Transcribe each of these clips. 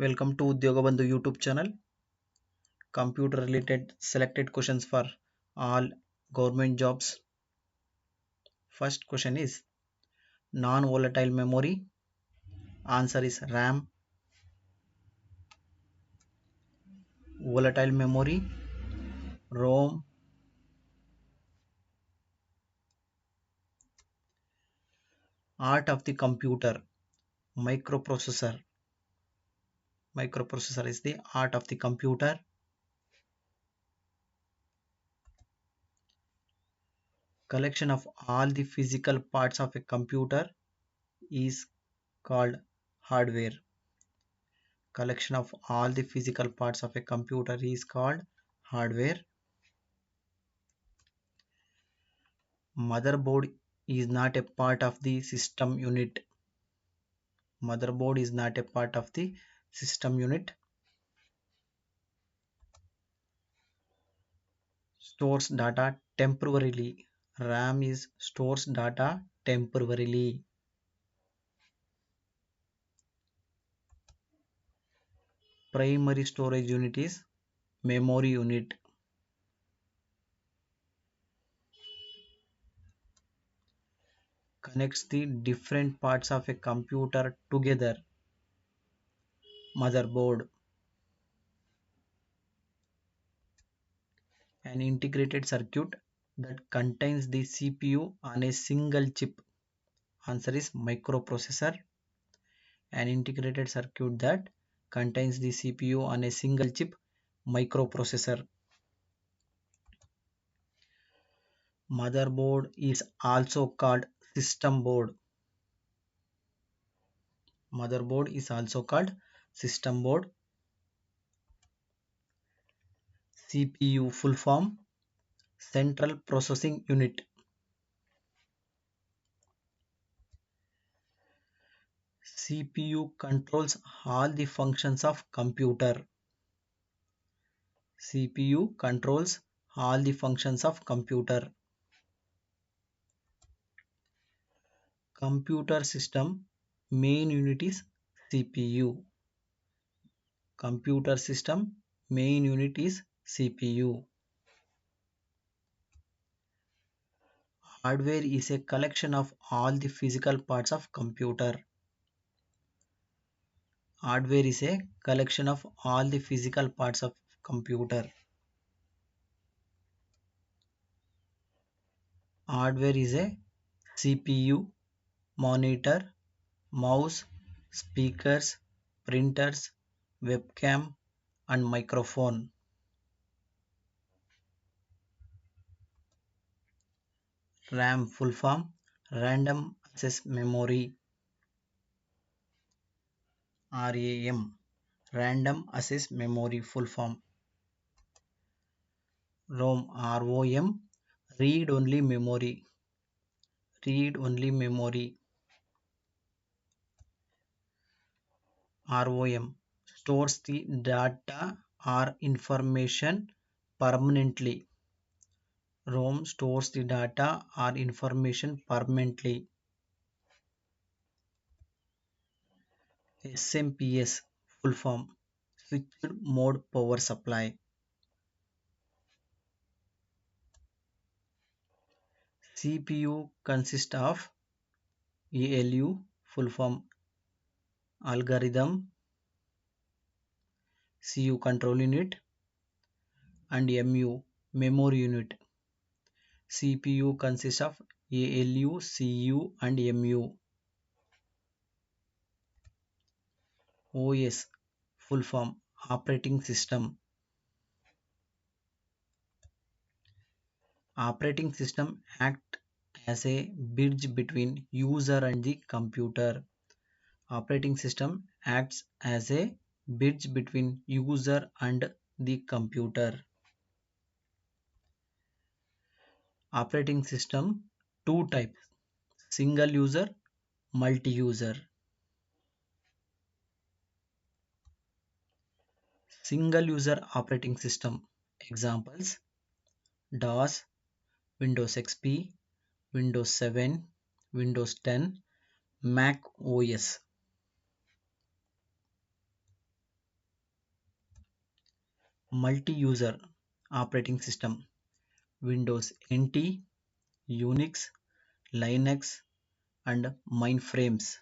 Welcome to Udyoga Bandhu YouTube channel. Computer related selected questions for all government jobs. First question is non-volatile memory. Answer is RAM. Volatile memory, ROM. Art of the computer. Microprocessor. Microprocessor is the art of the computer. Collection of all the physical parts of a computer is called hardware. Collection of all the physical parts of a computer is called hardware. Motherboard is not a part of the system unit. Motherboard is not a part of the system unit. Stores data temporarily. RAM is stores data temporarily. Primary storage unit is memory unit. Connects the different parts of a computer together. Motherboard. An integrated circuit that contains the CPU on a single chip. Answer is microprocessor. An integrated circuit that contains the CPU on a single chip, microprocessor. Motherboard is also called system board. Motherboard is also called system board. CPU full form Central Processing Unit. CPU controls all the functions of computer. CPU controls all the functions of computer. Computer system main unit is CPU. Computer system main unit is CPU. Hardware is a collection of all the physical parts of computer. Hardware is a collection of all the physical parts of computer. Hardware is a CPU, monitor, mouse, speakers, printers, webcam and microphone. RAM full form Random Access Memory. RAM Random Access Memory full form. ROM Read Only Memory. Read Only Memory. ROM stores the data or information permanently. ROM stores the data or information permanently. SMPS full form Switched Mode Power Supply. CPU consists of ALU full form Algorithm, CU Control Unit and MU Memory Unit. CPU consists of ALU, CU and MU. OS full form Operating System. Operating system act as a bridge between user and the computer. Operating system acts as a bridge between user and the computer. Operating system two types: single user, multi-user. Single user operating system examples: DOS, Windows XP, Windows 7, Windows 10, Mac OS. multi-user operating system, Windows NT, Unix, Linux, and mainframes.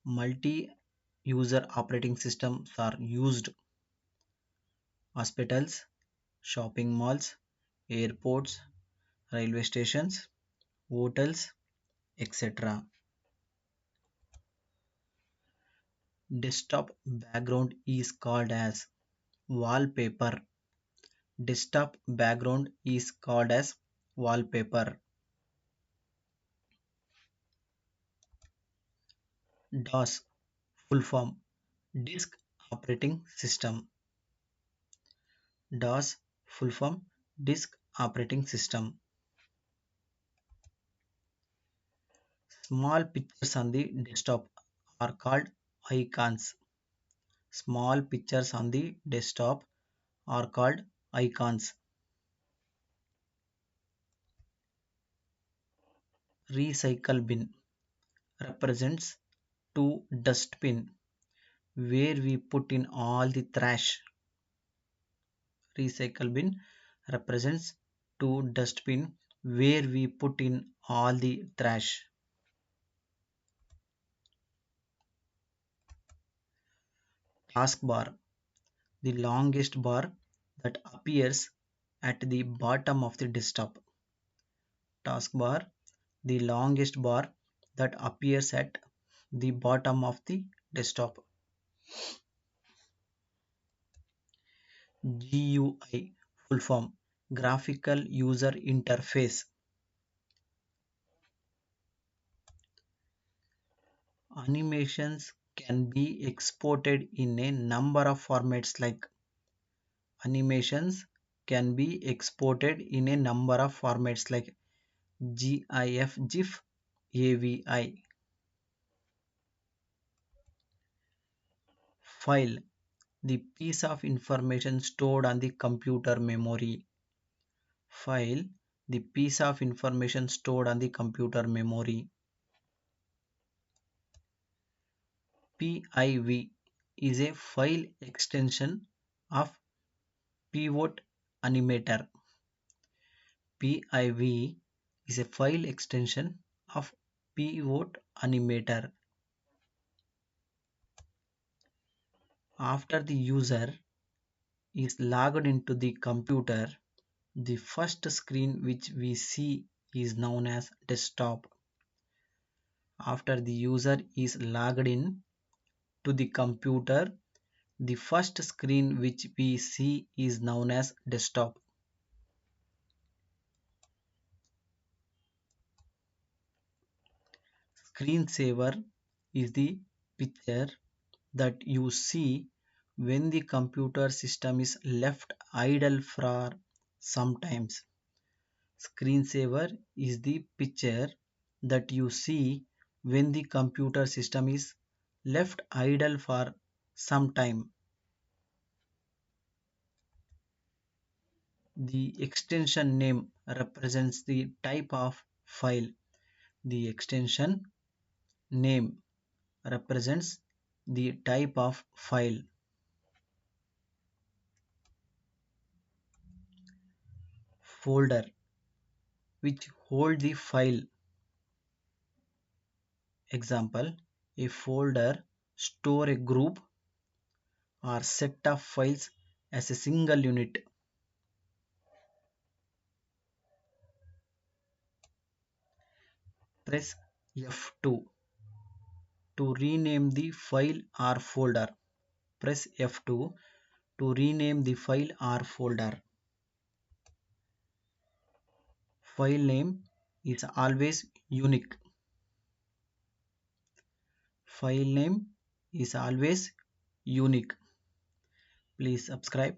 Multi-user operating systems are used hospitals, shopping malls, airports, railway stations, hotels, etc. Desktop background is called as wallpaper. Desktop background is called as wallpaper. DOS full form Disk Operating System. DOS full form Disk Operating System. Small pictures on the desktop are called icons. Small pictures on the desktop are called icons. Recycle bin represents two dustbin where we put in all the trash. Recycle bin represents two dustbin where we put in all the trash. Taskbar, the longest bar that appears at the bottom of the desktop. Taskbar, the longest bar that appears at the bottom of the desktop. GUI full form Graphical User Interface. Animations can be exported in a number of formats like animations can be exported in a number of formats like GIF, GIF, AVI. File, the piece of information stored on the computer memory. File, the piece of information stored on the computer memory. PIV is a file extension of Pivot Animator. PIV is a file extension of Pivot Animator. After the user is logged into the computer, the first screen which we see is known as desktop. After the user is logged in to the computer, the first screen which we see is known as desktop. Screensaver is the picture that you see when the computer system is left idle for some times. Screensaver is the picture that you see when the computer system is left idle for some time. The extension name represents the type of file. The extension name represents the type of file. Folder, which hold the file. Example, a folder store a group or set of files as a single unit. Press F2 to rename the file or folder. Press F2 to rename the file or folder. File name is always unique. File name is always unique. Please subscribe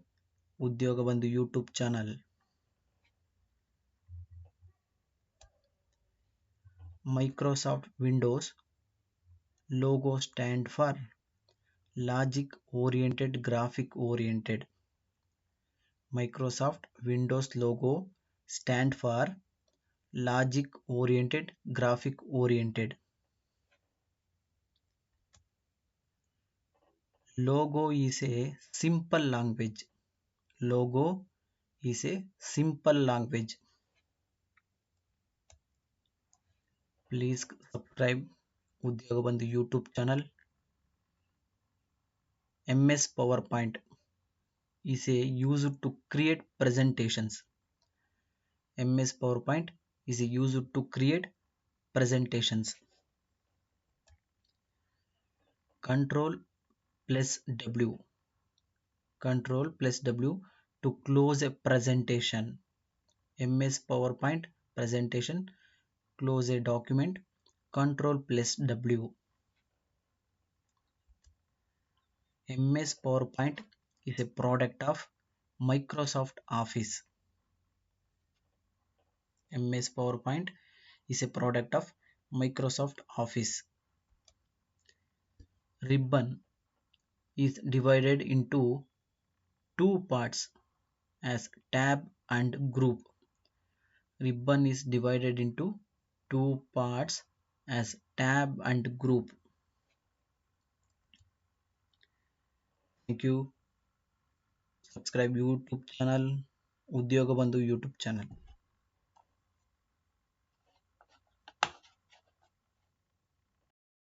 Udyogabandhu YouTube channel. Microsoft Windows logo stand for logic oriented, graphic oriented. Microsoft Windows logo stand for logic oriented, graphic oriented. Logo is a simple language. Logo is a simple language. Please subscribe Udyoga Bandhu YouTube channel. MS PowerPoint is a used to create presentations. MS PowerPoint is a used to create presentations. Control plus W. Control plus W to close a presentation. MS PowerPoint presentation, close a document, Control plus W. MS PowerPoint is a product of Microsoft Office. MS PowerPoint is a product of Microsoft Office. Ribbon is divided into two parts as tab and group. Ribbon is divided into two parts as tab and group. Thank you. Subscribe YouTube channel Udyoga Bandhu YouTube channel.